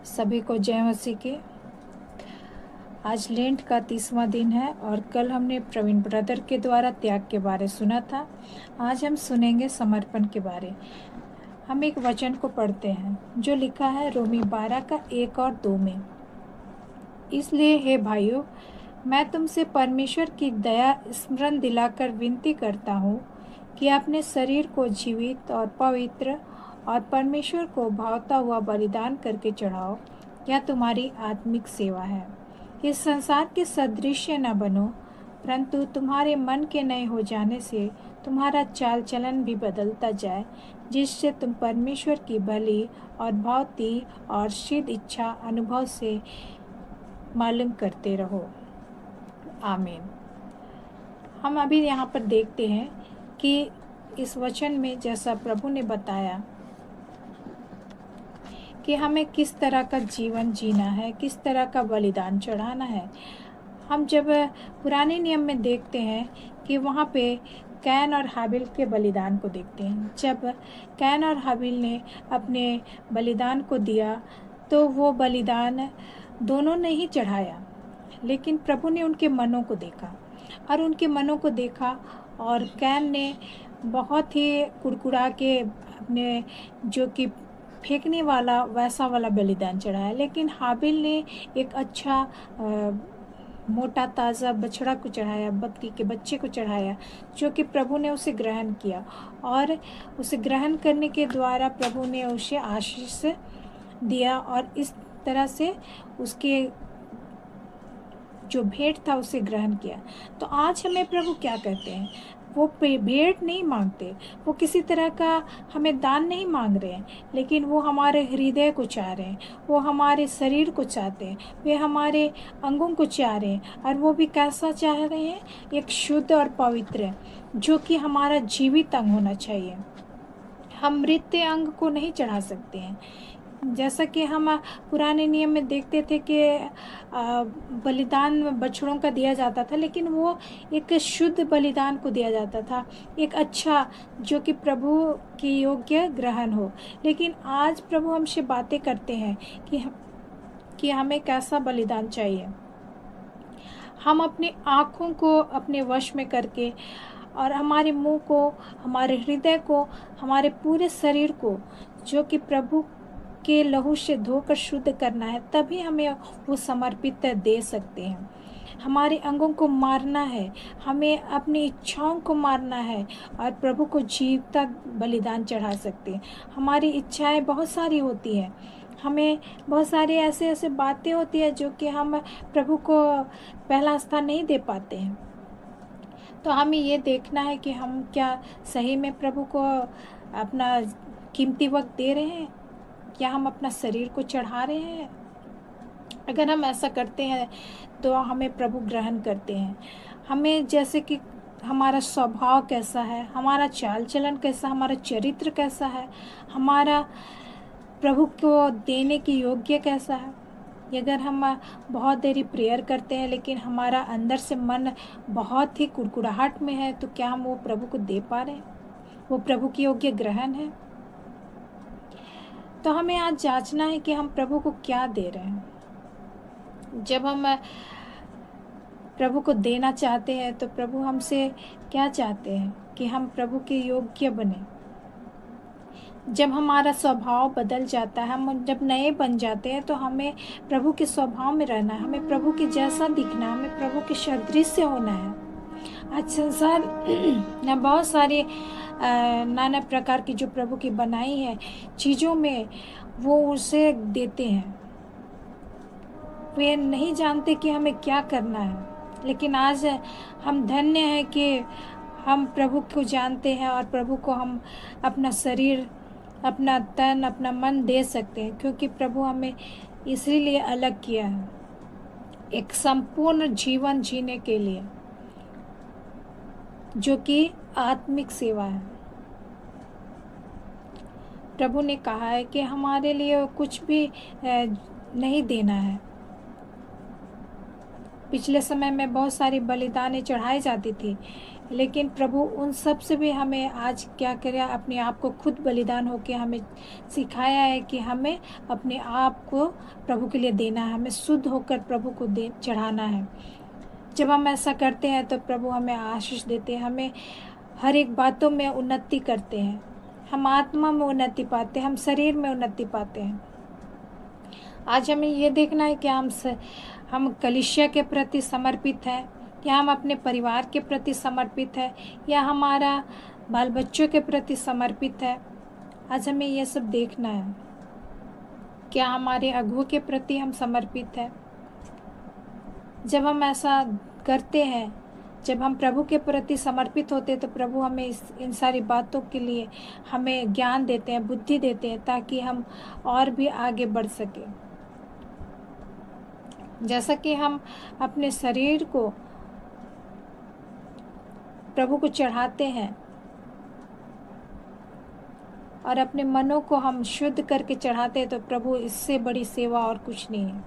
सभी को जय मसीह की। आज लेंट का 30वां दिन है और कल हमने प्रवीण ब्रदर के द्वारा त्याग के बारे सुना था। आज हम सुनेंगे समर्पण के बारे। हम एक वचन को पढ़ते हैं जो लिखा है रोमी 12 का 1 और 2 में। इसलिए हे भाइयों, मैं तुमसे परमेश्वर की दया स्मरण दिलाकर विनती करता हूँ कि अपने शरीर को जीवित और पवित्र और परमेश्वर को भावता हुआ बलिदान करके चढ़ाओ। यह तुम्हारी आत्मिक सेवा है। इस संसार के सदृश्य न बनो, परंतु तुम्हारे मन के नए हो जाने से तुम्हारा चाल चलन भी बदलता जाए, जिससे तुम परमेश्वर की भली और भावती और सिद्ध इच्छा अनुभव से मालूम करते रहो। आमीन। हम अभी यहाँ पर देखते हैं कि इस वचन में जैसा प्रभु ने बताया कि हमें किस तरह का जीवन जीना है, किस तरह का बलिदान चढ़ाना है। हम जब पुराने नियम में देखते हैं कि वहाँ पे कैन और हाबिल के बलिदान को देखते हैं। जब कैन और हाबिल ने अपने बलिदान को दिया तो वो बलिदान दोनों ने ही चढ़ाया, लेकिन प्रभु ने उनके मनों को देखा और कैन ने बहुत ही कुड़कुड़ा के अपने जो कि फेंकने वाला वैसा वाला बलिदान चढ़ाया, लेकिन हाबिल ने एक अच्छा मोटा ताज़ा बछड़ा को चढ़ाया, बकरी के बच्चे को चढ़ाया, जो कि प्रभु ने उसे ग्रहण किया और उसे ग्रहण करने के द्वारा प्रभु ने उसे आशीष दिया और इस तरह से उसके जो भेंट था उसे ग्रहण किया। तो आज हमें प्रभु क्या कहते हैं? वो भेंट नहीं मांगते, वो किसी तरह का हमें दान नहीं मांग रहे हैं, लेकिन वो हमारे हृदय को चाह रहे हैं, वो हमारे शरीर को चाहते हैं, वे हमारे अंगों को चाह रहे हैं। और वो भी कैसा चाह रहे हैं? एक शुद्ध और पवित्र, जो कि हमारा जीवित अंग होना चाहिए। हम मृत अंग को नहीं चढ़ा सकते हैं। जैसा कि हम पुराने नियम में देखते थे कि बलिदान बछड़ों का दिया जाता था, लेकिन वो एक शुद्ध बलिदान को दिया जाता था, एक अच्छा, जो कि प्रभु की योग्य ग्रहण हो। लेकिन आज प्रभु हमसे बातें करते हैं कि हमें कैसा बलिदान चाहिए। हम अपनी आँखों को अपने वश में करके और हमारे मुंह को, हमारे हृदय को, हमारे पूरे शरीर को, जो कि प्रभु के लहू से धोकर शुद्ध करना है, तभी हमें वो समर्पित दे सकते हैं। हमारे अंगों को मारना है, हमें अपनी इच्छाओं को मारना है और प्रभु को जीवता बलिदान चढ़ा सकते हैं। हमारी इच्छाएं बहुत सारी होती हैं, हमें बहुत सारी ऐसे बातें होती है जो कि हम प्रभु को पहला स्थान नहीं दे पाते हैं। तो हमें ये देखना है कि हम क्या सही में प्रभु को अपना कीमती वक्त दे रहे हैं, क्या हम अपना शरीर को चढ़ा रहे हैं। अगर हम ऐसा करते हैं तो हमें प्रभु ग्रहण करते हैं। हमें जैसे कि हमारा स्वभाव कैसा है, हमारा चाल चलन कैसा, हमारा चरित्र कैसा है, हमारा प्रभु को देने की योग्य कैसा है। अगर हम बहुत देरी प्रेयर करते हैं लेकिन हमारा अंदर से मन बहुत ही कुड़कुड़ाहट में है, तो क्या हम वो प्रभु को दे पा रहे हैं? वो प्रभु की योग्य ग्रहण है? तो हमें आज जांचना है कि हम प्रभु को क्या दे रहे हैं। जब हम प्रभु को देना चाहते हैं तो प्रभु हमसे क्या चाहते हैं? कि हम प्रभु के योग्य बने। जब हमारा स्वभाव बदल जाता है, हम जब नए बन जाते हैं, तो हमें प्रभु के स्वभाव में रहना है, हमें प्रभु के जैसा दिखना है, हमें प्रभु के सदृश्य होना है। आज संसार न बहुत सारे नाना प्रकार की जो प्रभु की बनाई है चीज़ों में वो उसे देते हैं। वे नहीं जानते कि हमें क्या करना है, लेकिन आज हम धन्य हैं कि हम प्रभु को जानते हैं और प्रभु को हम अपना शरीर, अपना तन, अपना मन दे सकते हैं, क्योंकि प्रभु हमें इसीलिए अलग किया है, एक संपूर्ण जीवन जीने के लिए, जो कि आत्मिक सेवा है। प्रभु ने कहा है कि हमारे लिए कुछ भी नहीं देना है। पिछले समय में बहुत सारी बलिदानें चढ़ाई जाती थी, लेकिन प्रभु उन सब से भी हमें आज क्या करे, अपने आप को खुद बलिदान होके हमें सिखाया है कि हमें अपने आप को प्रभु के लिए देना है, हमें शुद्ध होकर प्रभु को दे चढ़ाना है। जब हम ऐसा करते हैं तो प्रभु हमें आशीष देते हैं, हमें हर एक बातों में उन्नति करते हैं। हम आत्मा में उन्नति पाते हैं, हम शरीर में उन्नति पाते हैं। आज हमें ये देखना है कि हम कलीसिया के प्रति समर्पित हैं, या हम अपने परिवार के प्रति समर्पित है, या हमारा बाल बच्चों के प्रति समर्पित है। आज हमें ये सब देखना है। क्या हमारे अगुओं के प्रति हम समर्पित है? जब हम ऐसा करते हैं, जब हम प्रभु के प्रति समर्पित होते हैं, तो प्रभु हमें इन सारी बातों के लिए हमें ज्ञान देते हैं, बुद्धि देते हैं, ताकि हम और भी आगे बढ़ सके। जैसा कि हम अपने शरीर को प्रभु को चढ़ाते हैं और अपने मनों को हम शुद्ध करके चढ़ाते हैं, तो प्रभु इससे बड़ी सेवा और कुछ नहीं है।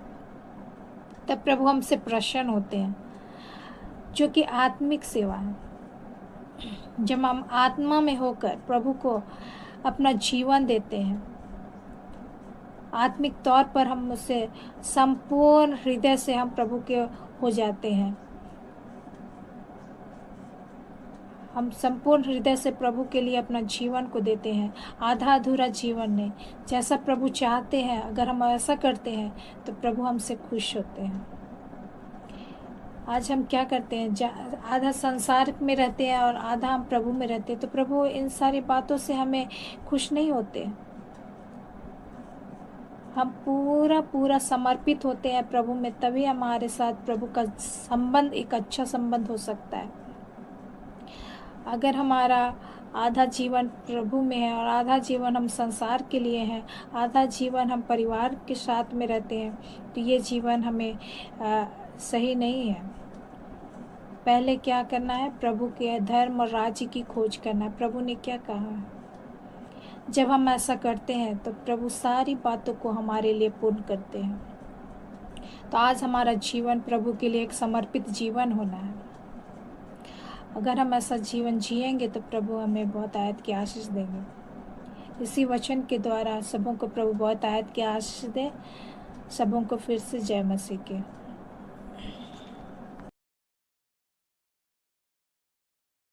तब प्रभु हमसे प्रसन्न होते हैं, जो कि आत्मिक सेवा है। जब हम आत्मा में होकर प्रभु को अपना जीवन देते हैं, आत्मिक तौर पर हम उससे संपूर्ण हृदय से हम प्रभु के हो जाते हैं। हम संपूर्ण हृदय से प्रभु के लिए अपना जीवन को देते हैं, आधा अधूरा जीवन नहीं। जैसा प्रभु चाहते हैं, अगर हम ऐसा करते हैं तो प्रभु हमसे खुश होते हैं। आज हम क्या करते हैं, आधा संसार में रहते हैं और आधा हम प्रभु में रहते हैं, तो प्रभु इन सारी बातों से हमें खुश नहीं होते। हम पूरा समर्पित होते हैं प्रभु में, तभी हमारे साथ प्रभु का संबंध एक अच्छा संबंध हो सकता है। अगर हमारा आधा जीवन प्रभु में है और आधा जीवन हम संसार के लिए हैं, आधा जीवन हम परिवार के साथ में रहते हैं, तो ये जीवन हमें सही नहीं है। पहले क्या करना है, प्रभु के धर्म और राज्य की खोज करना है। प्रभु ने क्या कहा है, जब हम ऐसा करते हैं तो प्रभु सारी बातों को हमारे लिए पूर्ण करते हैं। तो आज हमारा जीवन प्रभु के लिए एक समर्पित जीवन होना है। अगर हम ऐसा जीवन जिएंगे तो प्रभु हमें बहुत आयत की आशीष देंगे। इसी वचन के द्वारा सबों को प्रभु बहुत आयत की आशीष दे। सबों को फिर से जय मसीह के।